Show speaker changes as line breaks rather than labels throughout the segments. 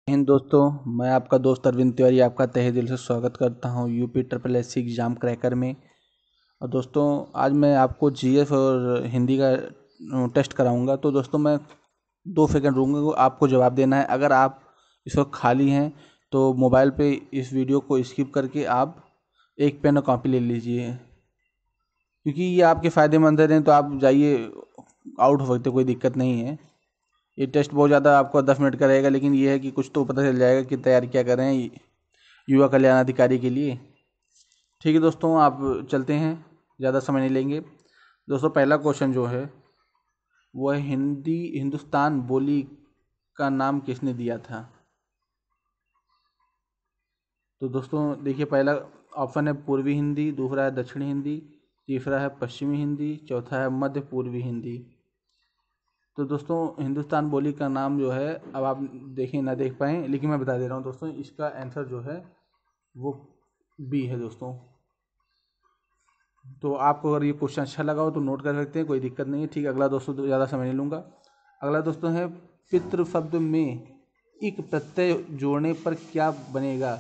हिंद दोस्तों, मैं आपका दोस्त अरविंद तिवारी आपका तहे दिल से स्वागत करता हूं यूपी SSSC एग्ज़ाम क्रैकर में। और दोस्तों आज मैं आपको जीएस और हिंदी का टेस्ट कराऊंगा। तो दोस्तों मैं 2 सेकंड दूंगा, आपको जवाब देना है। अगर आप इस वक्त खाली हैं तो मोबाइल पे इस वीडियो को स्किप करके आप एक पेन और कॉपी ले लीजिए, क्योंकि ये आपके फ़ायदेमंद हैं। तो आप जाइए, आउट हो सकते, कोई दिक्कत नहीं है। ये टेस्ट बहुत ज़्यादा आपको 10 मिनट का रहेगा, लेकिन ये है कि कुछ तो पता चल जाएगा कि तैयारी क्या कर रहे हैं युवा कल्याण अधिकारी के लिए। ठीक है दोस्तों, आप चलते हैं, ज़्यादा समय नहीं लेंगे। दोस्तों पहला क्वेश्चन जो है वो है हिंदुस्तान बोली का नाम किसने दिया था। तो दोस्तों देखिए, पहला ऑप्शन है पूर्वी हिंदी, दूसरा है दक्षिणी हिंदी, तीसरा है पश्चिमी हिंदी, चौथा है मध्य पूर्वी हिंदी। तो दोस्तों हिंदुस्तान बोली का नाम जो है, अब आप देखें ना देख पाएँ, लेकिन मैं बता दे रहा हूँ दोस्तों, इसका आंसर जो है वो बी है दोस्तों। तो आपको अगर ये क्वेश्चन अच्छा लगा हो तो नोट कर सकते हैं, कोई दिक्कत नहीं है। ठीक है, अगला दोस्तों तो ज़्यादा समय नहीं लूँगा। अगला दोस्तों है पितृ शब्द में इक प्रत्यय जोड़ने पर क्या बनेगा।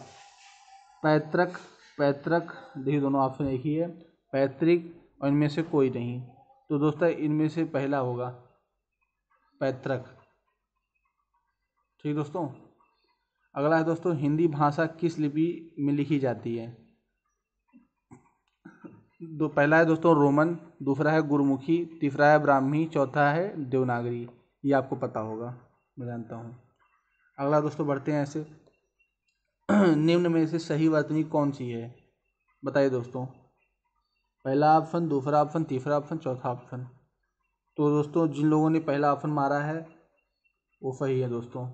पैतृक, पैतृक, देखिए दोनों ऑप्शन एक ही है, पैतृक और इनमें से कोई नहीं। तो दोस्तों इनमें से पहला होगा पैतृक। ठीक दोस्तों, अगला है दोस्तों हिंदी भाषा किस लिपि में लिखी जाती है। पहला है दोस्तों रोमन, दूसरा है गुरमुखी, तीसरा है ब्राह्मी, चौथा है देवनागरी। ये आपको पता होगा, मैं जानता हूँ। अगला दोस्तों बढ़ते हैं ऐसे निम्न में से सही वर्तनी कौन सी है, बताइए दोस्तों। पहला ऑप्शन, दूसरा ऑप्शन, तीसरा ऑप्शन, चौथा ऑप्शन। तो दोस्तों जिन लोगों ने पहला ऑप्शन मारा है वो सही है दोस्तों।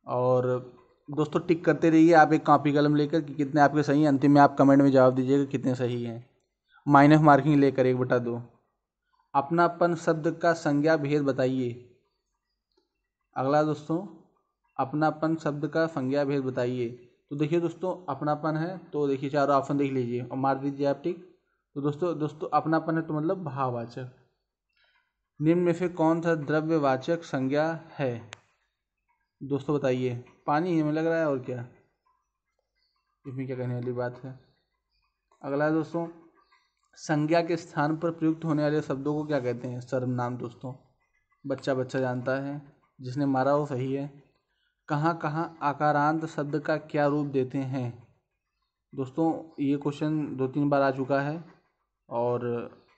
और दोस्तों टिक करते रहिए आप एक कॉपी कलम लेकर कि कितने आपके सही हैं। अंतिम में आप कमेंट में जवाब दीजिएगा कितने सही हैं। माइनस मार्किंग लेकर 1/2। अपनापन शब्द का संज्ञा भेद बताइए। अगला दोस्तों, अपनापन शब्द का संज्ञा भेद बताइए। तो देखिए दोस्तों, अपनापन है तो देखिए चारों ऑप्शन देख लीजिए और मार दीजिए आप टिक। तो दोस्तों अपनापन है तो मतलब भाववाचक। निम्न में से कौन सा द्रव्यवाचक संज्ञा है, दोस्तों बताइए। पानी हमें लग रहा है, और क्या, इसमें क्या कहने वाली बात है। अगला है दोस्तों, संज्ञा के स्थान पर प्रयुक्त होने वाले शब्दों को क्या कहते हैं। सर्वनाम दोस्तों, बच्चा बच्चा जानता है, जिसने मारा वो सही है। कहाँ कहाँ आकारांत शब्द का क्या रूप देते हैं। दोस्तों ये क्वेश्चन 2-3 बार आ चुका है और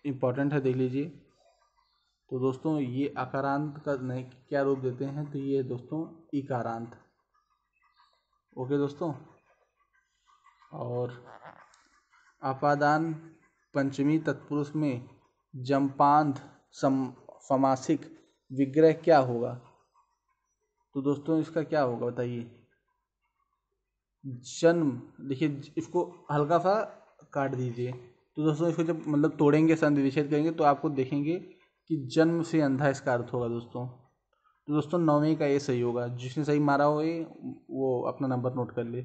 इम्पॉर्टेंट है, देख लीजिए। तो दोस्तों ये आकारांत का नहीं क्या रूप देते हैं, तो ये दोस्तों इकारांत। ओके दोस्तों। और अपादान पंचमी तत्पुरुष में जम्पांध समासिक विग्रह क्या होगा। तो दोस्तों इसका क्या होगा बताइए। जन्म, देखिए इसको हल्का सा काट दीजिए। तो दोस्तों इसको जब मतलब तोड़ेंगे, संधि विच्छेद करेंगे तो आपको देखेंगे कि जन्म से अंधा इसका अर्थ होगा दोस्तों। तो दोस्तों 9वीं का ये सही होगा। जिसने सही मारा हो ये वो अपना नंबर नोट कर ले।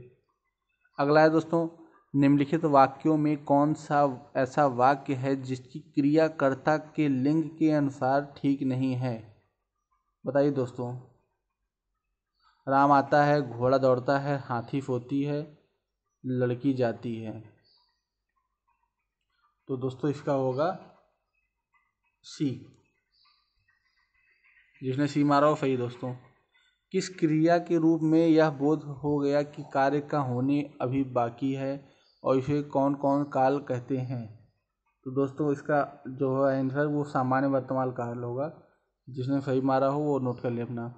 अगला है दोस्तों, निम्नलिखित वाक्यों में कौन सा ऐसा वाक्य है जिसकी क्रियाकर्ता के लिंग के अनुसार ठीक नहीं है, बताइए दोस्तों। राम आता है, घोड़ा दौड़ता है, हाथी सोती है, लड़की जाती है। तो दोस्तों इसका होगा सी। जिसने सी मारा हो सही दोस्तों। किस क्रिया के रूप में यह बोध हो गया कि कार्य का होने अभी बाकी है और इसे कौन कौन काल कहते हैं। तो दोस्तों इसका जो है आंसर वो सामान्य वर्तमान काल होगा। जिसने सही मारा हो वो नोट कर ले अपना।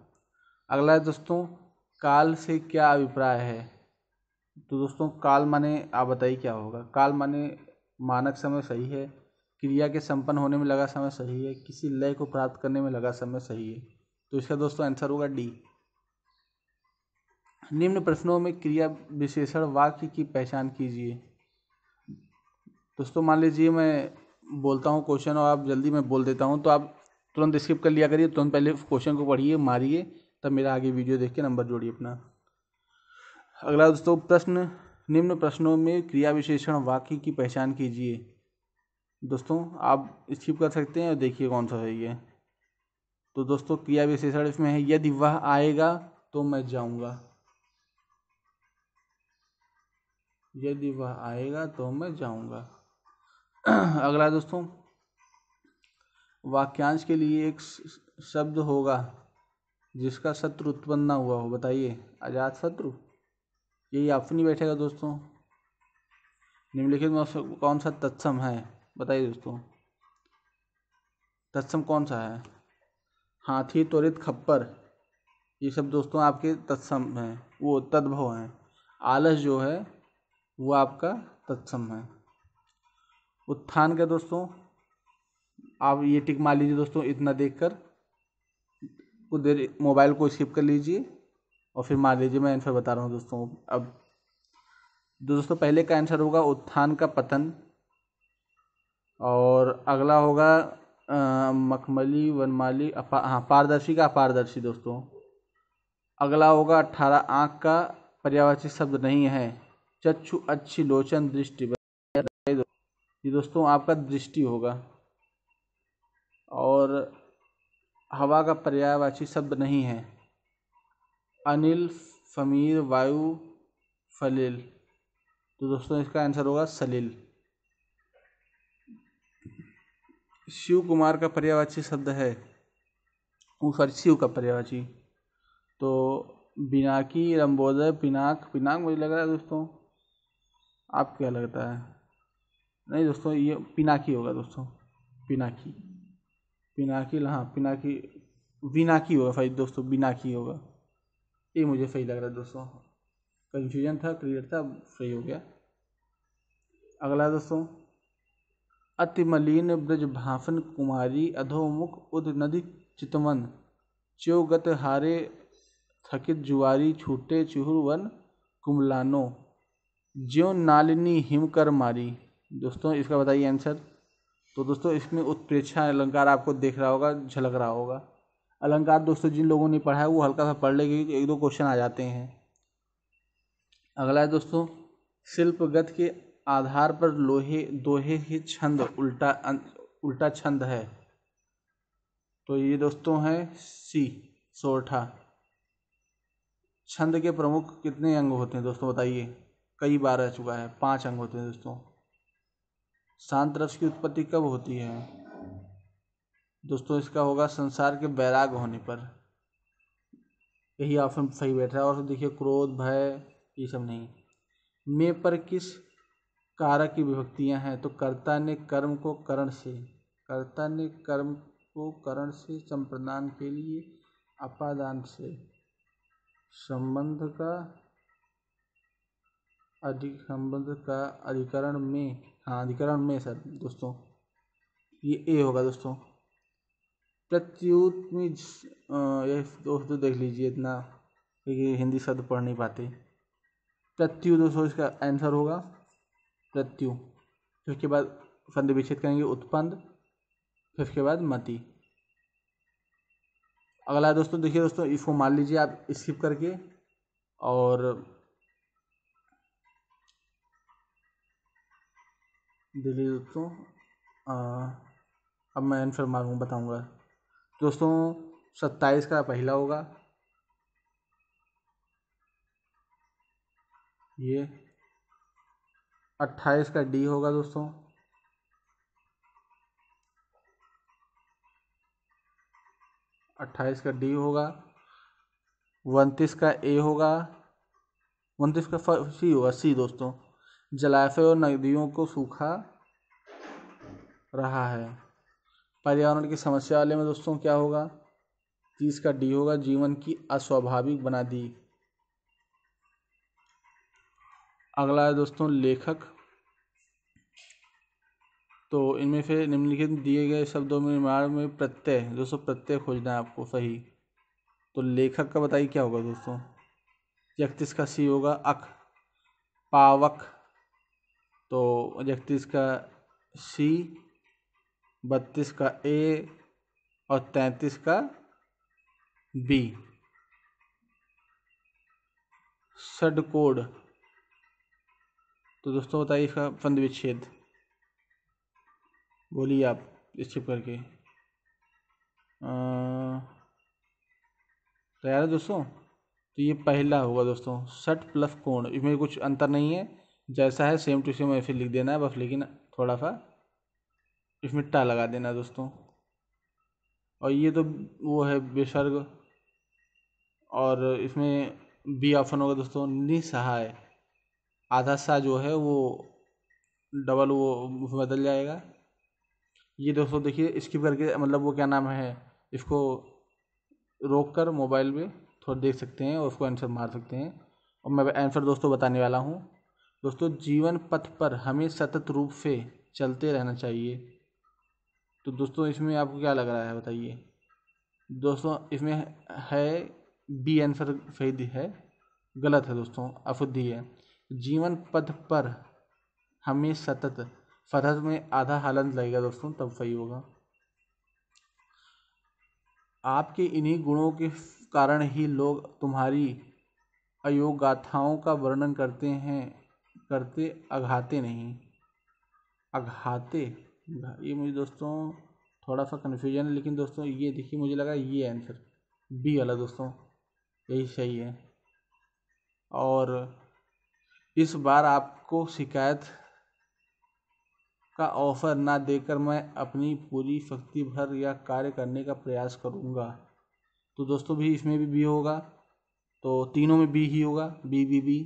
अगला है दोस्तों, काल से क्या अभिप्राय है। तो दोस्तों काल माने आप बताइए क्या होगा। काल माने मानक समय सही है, क्रिया के संपन्न होने में लगा समय सही है, किसी लय को प्राप्त करने में लगा समय सही है। तो इसका दोस्तों आंसर होगा डी। निम्न प्रश्नों में क्रिया विशेषण वाक्य की पहचान कीजिए। दोस्तों मान लीजिए मैं बोलता हूँ क्वेश्चन और आप जल्दी मैं बोल देता हूँ, तो आप तुरंत स्किप कर लिया करिए, तुरंत पहले क्वेश्चन को पढ़िए, मारिए, तब मेरा आगे वीडियो देख के नंबर जोड़िए अपना। अगला दोस्तों प्रश्न, निम्न प्रश्नों में क्रिया विशेषण वाक्य की पहचान कीजिए। दोस्तों आप स्किप कर सकते हैं और देखिए कौन सा सही है। तो दोस्तों क्रिया विशेषण इसमें है, यदि वह आएगा तो मैं जाऊंगा, यदि वह आएगा तो मैं जाऊंगा। अगला दोस्तों, वाक्यांश के लिए एक शब्द होगा जिसका शत्रु उत्पन्न ना हुआ हो, बताइए। अजात शत्रु, यही ऑप्शन ही बैठेगा दोस्तों। निम्नलिखित में कौन सा तत्सम है, बताइए दोस्तों। तत्सम कौन सा है? हाथी, त्वरित, खप्पर, ये सब दोस्तों आपके तत्सम हैं, वो तद्भव हैं। आलस जो है वो आपका तत्सम है। उत्थान का दोस्तों आप ये टिक मार लीजिए दोस्तों, इतना देखकर कुछ देर मोबाइल को स्किप कर लीजिए और फिर मान लीजिए मैं आंसर बता रहा हूँ दोस्तों। अब दोस्तों पहले का आंसर होगा उत्थान का पतन, और अगला होगा मखमली, वनमाली, पारदर्शी का अपारदर्शी दोस्तों। अगला होगा 18 आँख का पर्यायवाची शब्द नहीं है, चक्षु, अच्छी, लोचन, दृष्टि, ये दोस्तों आपका दृष्टि होगा। और हवा का पर्यायवाची शब्द नहीं है, अनिल, फमीर, वायु, फलिल, तो दोस्तों इसका आंसर होगा सलिल। शिव कुमार का पर्यायवाची शब्द है, शिव का पर्यायवाची तो बिनाकी, लंबोदर, पिनाक, पिनाक मुझे लग रहा है दोस्तों, आप क्या लगता है? नहीं दोस्तों, ये पिनाकी होगा दोस्तों, पिनाकी, पिनाकी, हाँ पिनाकी, बिनाकी होगा भाई दोस्तों, बिनाकी होगा, ये मुझे सही लग रहा है दोस्तों। कन्फ्यूजन था, क्लियर था, सही हो गया। अगला दोस्तों, अति मलिन ब्रज भाफन कुमारी, अधोमुख उद नदी चितवन, च्योगत हारे थकित जुआरी, छूटे चुहुर वन कुमलानो, ज्यो नालिनी हिम कर मारी। दोस्तों इसका बताइए आंसर। तो दोस्तों इसमें उत्प्रेक्षा अलंकार आपको देख रहा होगा, झलक रहा होगा। अलंकार दोस्तों जिन लोगों ने पढ़ा है वो हल्का सा पढ़ लेंगे, एक दो क्वेश्चन आ जाते हैं। अगला है दोस्तों, शिल्पगत के आधार पर लोहे दोहे ही छंद उल्टा छंद है, तो ये दोस्तों है सी, सोरठा। छंद के प्रमुख कितने अंग होते हैं दोस्तों, बताइए। कई बार आ चुका है, 5 अंग होते हैं दोस्तों। शांत रस की उत्पत्ति कब होती है दोस्तों, इसका होगा संसार के वैराग होने पर, यही ऑप्शन सही बैठ रहा है। और देखिए क्रोध, भय, ये सब नहीं। में पर किस कारक की विभक्तियां हैं, तो कर्ता ने कर्म को करण से, कर्ता ने कर्म को करण से, संप्रदान के लिए अपादान से, संबंध का अधिकरण में, हाँ अधिकरण में सर दोस्तों, ये ए होगा दोस्तों। प्रत्युत में ये दोस्तों देख लीजिए इतना, क्योंकि हिंदी शब्द पढ़ नहीं पाते। प्रत्यु दोस्तों इसका आंसर होगा प्रत्यु, फिर उसके बाद संधि विच्छेद करेंगे उत्पन्न, फिर उसके बाद मति। अगला दोस्तों देखिए दोस्तों, इसको मान लीजिए आप स्किप करके, और दिल्ली दोस्तों अब मैं आंसर मारूँ बताऊंगा दोस्तों। 27 का पहला होगा ये, 28 का डी होगा दोस्तों, 28 का डी होगा, 29 का ए होगा, 29 का सी होगा, सी दोस्तों, जलाशय और नदियों को सूखा रहा है। पर्यावरण की समस्या वाले में दोस्तों क्या होगा, 30 का डी होगा, जीवन की अस्वाभाविक बना दी। अगला है दोस्तों लेखक, तो इनमें से निम्नलिखित दिए गए शब्दों में निर्माण में प्रत्यय, दोस्तों प्रत्यय खोजना है आपको सही। तो लेखक का बताइए क्या होगा दोस्तों। 31 का सी होगा अख, पावक, तो 31 का सी, 32 का ए, और 33 का बी। षडकोड, तो दोस्तों बताइए इसका फंद विच्छेद, बोलिए आप स्किप करके। तैयार है दोस्तों। तो ये पहला होगा दोस्तों, षट प्लस कोण, इसमें कुछ अंतर नहीं है, जैसा है सेम टू सेम ऐसे लिख देना है बस, लेकिन थोड़ा सा इसमें टा लगा देना है दोस्तों। और ये तो वो है विसर्ग, और इसमें बी ऑप्शन होगा दोस्तों निसहाय, आधा सा जो है वो डबल वो बदल जाएगा। ये दोस्तों देखिए स्किप करके, मतलब वो क्या नाम है, इसको रोक कर मोबाइल में थोड़ा देख सकते हैं और उसको आंसर मार सकते हैं। और मैं आंसर दोस्तों बताने वाला हूँ। दोस्तों जीवन पथ पर हमें सतत रूप से चलते रहना चाहिए। तो दोस्तों इसमें आपको क्या लग रहा है बताइए। दोस्तों इसमें है बी आंसर सही है, गलत है दोस्तों, अशुद्धि है। जीवन पथ पर हमें सतत, सतत में आधा हलंत लगेगा दोस्तों, तब सही होगा। आपके इन्हीं गुणों के कारण ही लोग तुम्हारी अयोगाथाओं का वर्णन करते हैं, करते अघाते नहीं। अघाते, ये मुझे दोस्तों थोड़ा सा कन्फ्यूजन है, लेकिन दोस्तों ये देखिए मुझे लगा ये आंसर बी वाला दोस्तों यही सही है। और इस बार आपको शिकायत का ऑफर ना देकर मैं अपनी पूरी शक्ति भर यह कार्य करने का प्रयास करूँगा। तो दोस्तों भी इसमें भी बी होगा, तो तीनों में बी ही होगा, बी बी बी।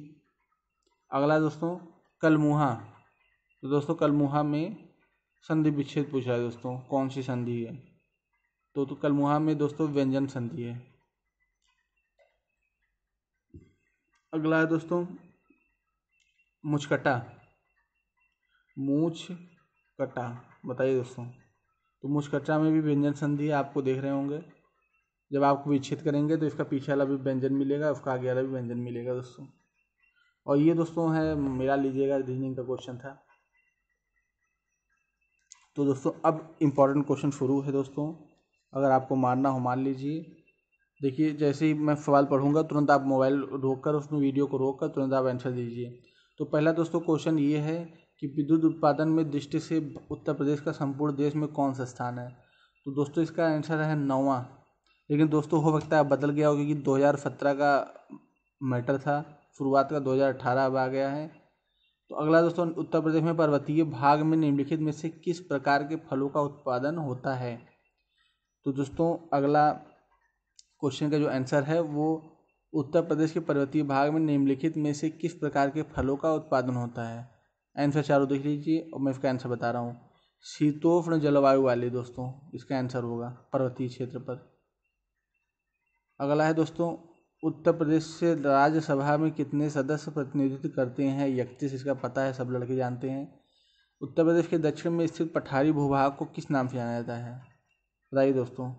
अगला दोस्तों कलमुहा। तो दोस्तों कलमुहा में संधि विच्छेद पूछा है दोस्तों, कौन सी संधि है। तो कलमुहा में दोस्तों व्यंजन संधि है। अगला है दोस्तों मुचकटा, मूछ कटा, बताइए दोस्तों। तो मुचकटा में भी व्यंजन संधि है, आपको देख रहे होंगे। जब आपको विच्छेद करेंगे तो इसका पीछे वाला भी व्यंजन मिलेगा, उसका आगे वाला भी व्यंजन मिलेगा दोस्तों। और ये दोस्तों है, मेरा लीजिएगा, रीजनिंग का क्वेश्चन था। तो दोस्तों अब इम्पॉर्टेंट क्वेश्चन शुरू है दोस्तों, अगर आपको मारना हो मार लीजिए। देखिए जैसे ही मैं सवाल पढ़ूंगा तुरंत आप मोबाइल रोक कर, उसमें वीडियो को रोक कर तुरंत आप आंसर दीजिए। तो पहला दोस्तों क्वेश्चन ये है कि विद्युत उत्पादन में दृष्टि से उत्तर प्रदेश का संपूर्ण देश में कौन सा स्थान है। तो दोस्तों इसका आंसर है 9वां। लेकिन दोस्तों हो सकता है बदल गया हो, क्योंकि 2017 का मैटर था, शुरुआत का 2018 अब आ गया है। तो अगला दोस्तों उत्तर प्रदेश में पर्वतीय भाग में निम्नलिखित में से किस प्रकार के फलों का उत्पादन होता है। तो दोस्तों अगला क्वेश्चन का जो आंसर है वो उत्तर प्रदेश के पर्वतीय भाग में निम्नलिखित में से किस प्रकार के फलों का उत्पादन होता है। आंसर चारों देख लीजिए और मैं इसका आंसर बता रहा हूँ। शीतोष्ण जलवायु वाले दोस्तों इसका आंसर होगा पर्वतीय क्षेत्र पर। अगला है दोस्तों उत्तर प्रदेश से राज्यसभा में कितने सदस्य प्रतिनिधित्व करते हैं। 31, इसका पता है, सब लड़के जानते हैं। उत्तर प्रदेश के दक्षिण में स्थित पठारी भूभाग को किस नाम से जाना जाता है, बताइए दोस्तों।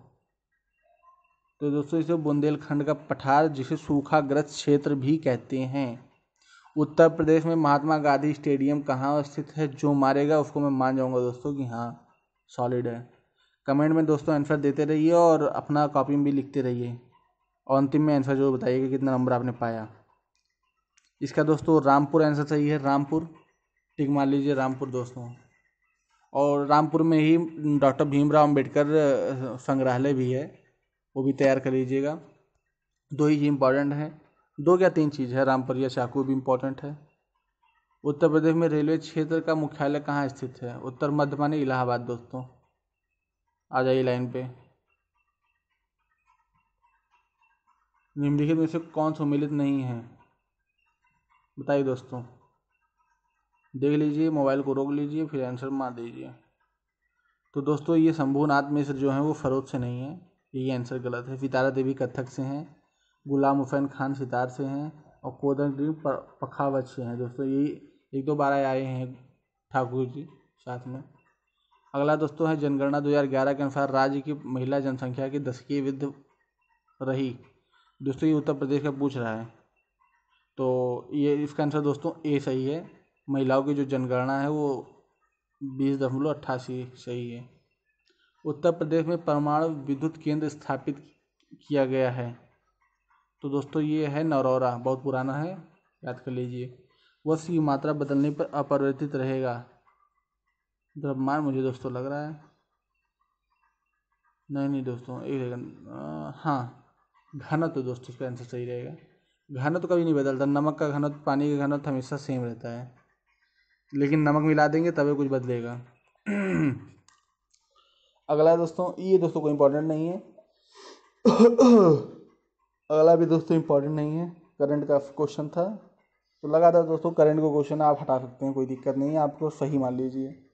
तो दोस्तों इसे बुंदेलखंड का पठार, जिसे सूखाग्रस्त क्षेत्र भी कहते हैं। उत्तर प्रदेश में महात्मा गांधी स्टेडियम कहाँ स्थित है। जो मारेगा उसको मैं मान जाऊंगा दोस्तों कि हाँ सॉलिड है। कमेंट में दोस्तों आंसर देते रहिए और अपना कॉपी में भी लिखते रहिए, और अंतिम में आंसर जो बताइएगा कितना नंबर आपने पाया। इसका दोस्तों रामपुर आंसर सही है, रामपुर, टिक मार लीजिए रामपुर दोस्तों। और रामपुर में ही डॉक्टर भीमराव अम्बेडकर संग्रहालय भी है, वो भी तैयार कर लीजिएगा। दो ही इम्पॉर्टेंट हैं, दो क्या तीन चीज़ है, रामपुर या चाकू भी इम्पोर्टेंट है। उत्तर प्रदेश में रेलवे क्षेत्र का मुख्यालय कहाँ स्थित है। उत्तर मध्य माने इलाहाबाद दोस्तों, आ जाइए लाइन पे। निम्नलिखित में से कौन सम्मिलित नहीं है, बताइए दोस्तों। देख लीजिए, मोबाइल को रोक लीजिए, फिर आंसर मार दीजिए। तो दोस्तों ये शंभूनाथ मिश्र जो हैं वो फरोद से नहीं है, ये आंसर गलत है। सितारा देवी कथक से हैं, गुलाम हुसैन खान सितार से हैं, और कोदंड पखावत से हैं दोस्तों। ये एक दो बार आए हैं ठाकुर जी साथ में। अगला दोस्तों है जनगणना 2011 के अनुसार राज्य की महिला जनसंख्या की दशकीय वृद्धि रही। दोस्तों ये उत्तर प्रदेश का पूछ रहा है, तो ये इसका आंसर दोस्तों ए सही है। महिलाओं की जो जनगणना है वो 20.88 सही है। उत्तर प्रदेश में परमाणु विद्युत केंद्र स्थापित किया गया है। तो दोस्तों ये है नरौरा, बहुत पुराना है, याद कर लीजिए। वस्तु की मात्रा बदलने पर अपरिवर्तित रहेगा। द्रव्यमान मुझे दोस्तों लग रहा है, नहीं दोस्तों एक सेकंड, हाँ घनत्व दोस्तों इसका आंसर सही रहेगा। घनत्व कभी नहीं बदलता, नमक का घनत्व पानी का घनत्व हमेशा सेम रहता है, लेकिन नमक मिला देंगे तभी कुछ बदलेगा। अगला दोस्तों, ये दोस्तों कोई इंपॉर्टेंट नहीं है। अगला भी दोस्तों इंपॉर्टेंट नहीं है, करंट का क्वेश्चन था, तो लगा था दोस्तों करंट को क्वेश्चन आप हटा सकते हैं, कोई दिक्कत नहीं है, आपको सही मान लीजिए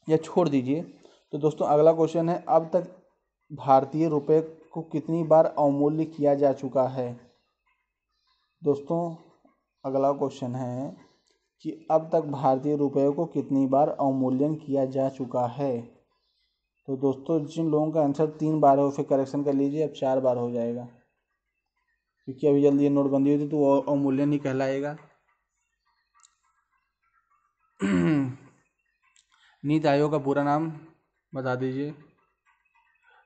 या छोड़ दीजिए। तो दोस्तों अगला क्वेश्चन है, अब तक भारतीय रुपये को कितनी बार अवमूल्य किया जा चुका है। दोस्तों अगला क्वेश्चन है कि अब तक भारतीय रुपये को कितनी बार अवमूल्यन किया जा चुका है। तो दोस्तों जिन लोगों का आंसर 3 बार है फिर करेक्शन कर लीजिए, अब 4 बार हो जाएगा, क्योंकि अभी जल्दी ये नोटबंदी हुई थी तो वो अवमूल्यन ही कहलाएगा। नीति आयोग का पूरा नाम बता दीजिए।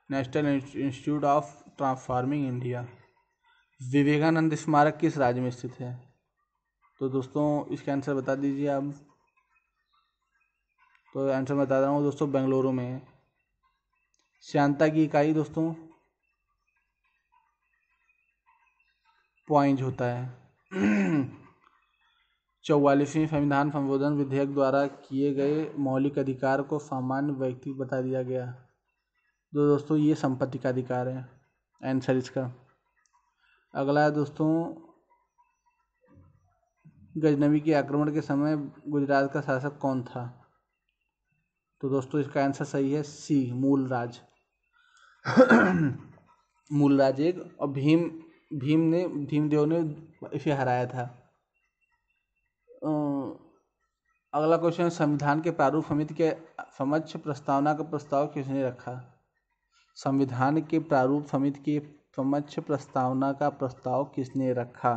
National Institute of Transforming India. Vivekananda स्मारक किस राज्य में स्थित है। तो दोस्तों इसका आंसर बता दीजिए आप। तो आंसर बता रहा हूँ दोस्तों, बेंगलुरु में है। श्यानता की इकाई दोस्तों पॉइंट होता है। 44वीं संविधान संशोधन विधेयक द्वारा किए गए मौलिक अधिकार को सामान्य व्यक्ति बता दिया गया। तो दोस्तों ये संपत्ति का अधिकार है आंसर इसका। अगला है दोस्तों, गजनवी के आक्रमण के समय गुजरात का शासक कौन था। तो दोस्तों इसका आंसर सही है सी, मूलराज। मूलराज एक, और भीमदेव ने इसे हराया था। अगला क्वेश्चन है, संविधान के प्रारूप समिति के समक्ष प्रस्तावना का प्रस्ताव किसने रखा। संविधान के प्रारूप समिति के समक्ष प्रस्तावना का प्रस्ताव किसने रखा।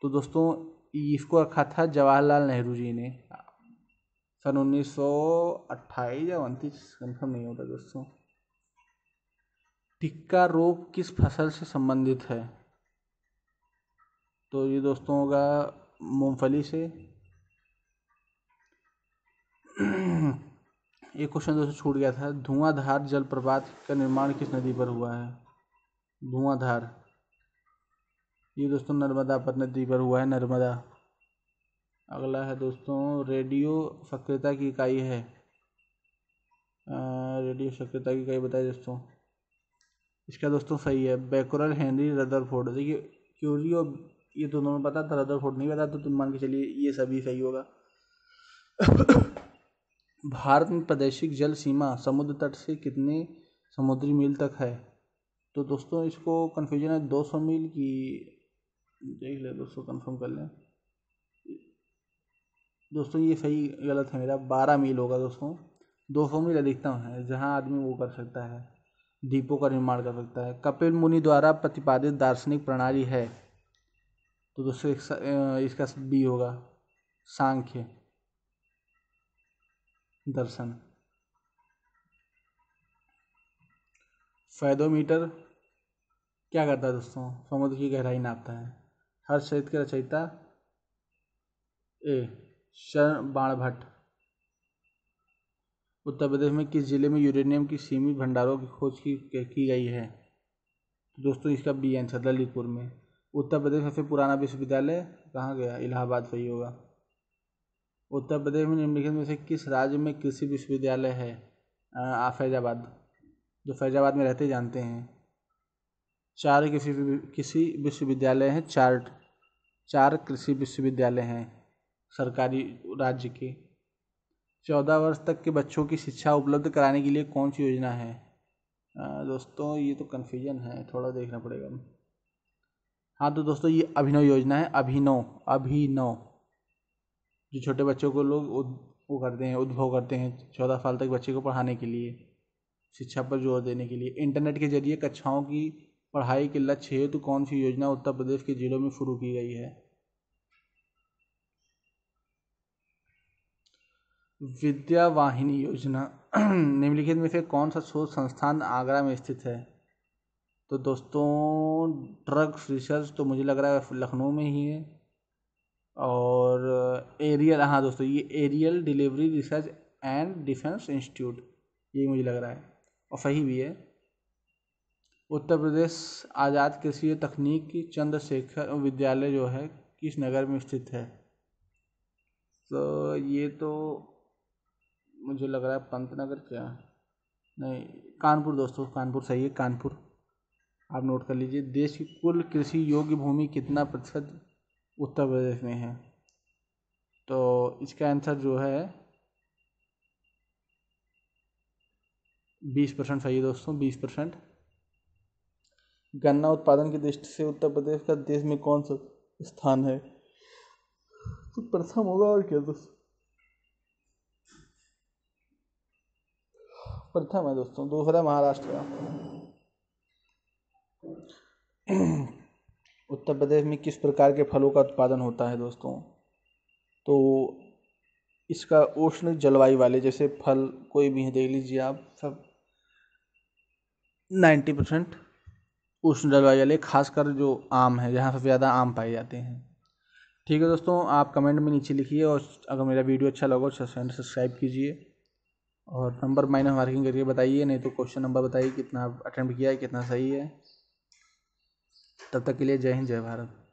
तो दोस्तों इसको रखा था जवाहरलाल नेहरू जी ने, सन 1928 या 29, कन्फर्म नहीं होता दोस्तों। टिक्का रोग किस फसल से संबंधित है। तो ये दोस्तों होगा मूंगफली से। एक क्वेश्चन दोस्तों छूट गया था, धुआंधार जलप्रपात का निर्माण किस नदी पर हुआ है। धुआंधार ये दोस्तों नर्मदा पर नदी पर हुआ है, नर्मदा। अगला है दोस्तों, रेडियो सक्रियता की इकाई है। रेडियो सक्रियता की इकाई बताइए दोस्तों। इसका दोस्तों सही है बैकरल हेनरी रदरफोर्ड। देखिए क्यूरी और ये दोनों में पता था, रदरफोर्ड नहीं पता, तो तुम मान के चलिए ये सभी सही होगा। भारत में प्रादेशिक जल सीमा समुद्र तट से कितने समुद्री मील तक है। तो दोस्तों इसको कन्फ्यूजन है 200 मील की, देख ले दोस्तों कंफर्म कर लें। दोस्तों ये सही गलत है मेरा, 12 मील होगा दोस्तों। 200 मील अधिकतम है जहाँ आदमी वो कर सकता है, द्वीपों का निर्माण कर सकता है। कपिल मुनि द्वारा प्रतिपादित दार्शनिक प्रणाली है। तो दोस्तों इसका बी होगा, सांख्य दर्शन। फैदोमीटर क्या करता है दोस्तों, समुद्र की गहराई नापता है। हर्षचरित के रचयिता ए शरण बाणभट्ट। उत्तर प्रदेश में किस जिले में यूरेनियम की सीमित भंडारों की खोज की गई है। तो दोस्तों इसका बी आंसर, ललितपुर में। उत्तर प्रदेश में सबसे पुराना विश्वविद्यालय कहाँ गया, इलाहाबाद सही होगा। उत्तर प्रदेश में निम्नलिखित में से किस राज्य में कृषि विश्वविद्यालय है। फैजाबाद, जो फैजाबाद में रहते जानते हैं। 4 कृषि विश्वविद्यालय हैं, 4 कृषि विश्वविद्यालय हैं सरकारी राज्य के। 14 वर्ष तक के बच्चों की शिक्षा उपलब्ध कराने के लिए कौन सी योजना है। दोस्तों ये तो कन्फ्यूजन है, थोड़ा देखना पड़ेगा। हाँ तो दोस्तों ये अभिनव योजना है, अभिनव जो छोटे बच्चों को लोग वो करते हैं, उद्भव करते हैं 14 साल तक बच्चे को पढ़ाने के लिए, शिक्षा पर जोर देने के लिए। इंटरनेट के जरिए कक्षाओं की पढ़ाई के लक्ष्य हेतु कौन सी योजना उत्तर प्रदेश के जिलों में शुरू की गई है। विद्या वाहिनी योजना। निम्नलिखित में से कौन सा शोध संस्थान आगरा में स्थित है। तो दोस्तों ड्रग्स रिसर्च तो मुझे लग रहा है लखनऊ में ही है, और एरियल, हाँ दोस्तों ये aerial delivery research and defence institute, ये मुझे लग रहा है और सही भी है। उत्तर प्रदेश आज़ाद कृषि तकनीकी चंद्रशेखर विद्यालय जो है किस नगर में स्थित है? तो ये तो मुझे लग रहा है पंतनगर, क्या नहीं, कानपुर दोस्तों, कानपुर सही है, कानपुर। आप नोट कर लीजिए। देश की कुल कृषि योग्य भूमि कितना प्रतिशत उत्तर प्रदेश में है? तो इसका आंसर जो है 20% सही है दोस्तों, 20%। गन्ना उत्पादन की दृष्टि से उत्तर प्रदेश का देश में कौन सा स्थान है? तो प्रथम होगा, और क्या दोस्तों, प्रथम है दोस्तों। दूसरा महाराष्ट्र का। उत्तर प्रदेश में किस प्रकार के फलों का उत्पादन होता है दोस्तों? तो इसका उष्ण जलवायु वाले जैसे फल कोई भी है, देख लीजिए आप, सब 90% उष्ण जलवायु वाले, खासकर जो आम है, जहाँ सबसे ज़्यादा आम पाए जाते हैं। ठीक है दोस्तों, आप कमेंट में नीचे लिखिए, और अगर मेरा वीडियो अच्छा लगा तो चैनल सब्सक्राइब कीजिए, और नंबर माइनस मार्किंग करके बताइए, नहीं तो क्वेश्चन नंबर बताइए कितना अटेम्प्ट किया है, कितना सही है। तब तक के लिए जय हिंद, जय भारत।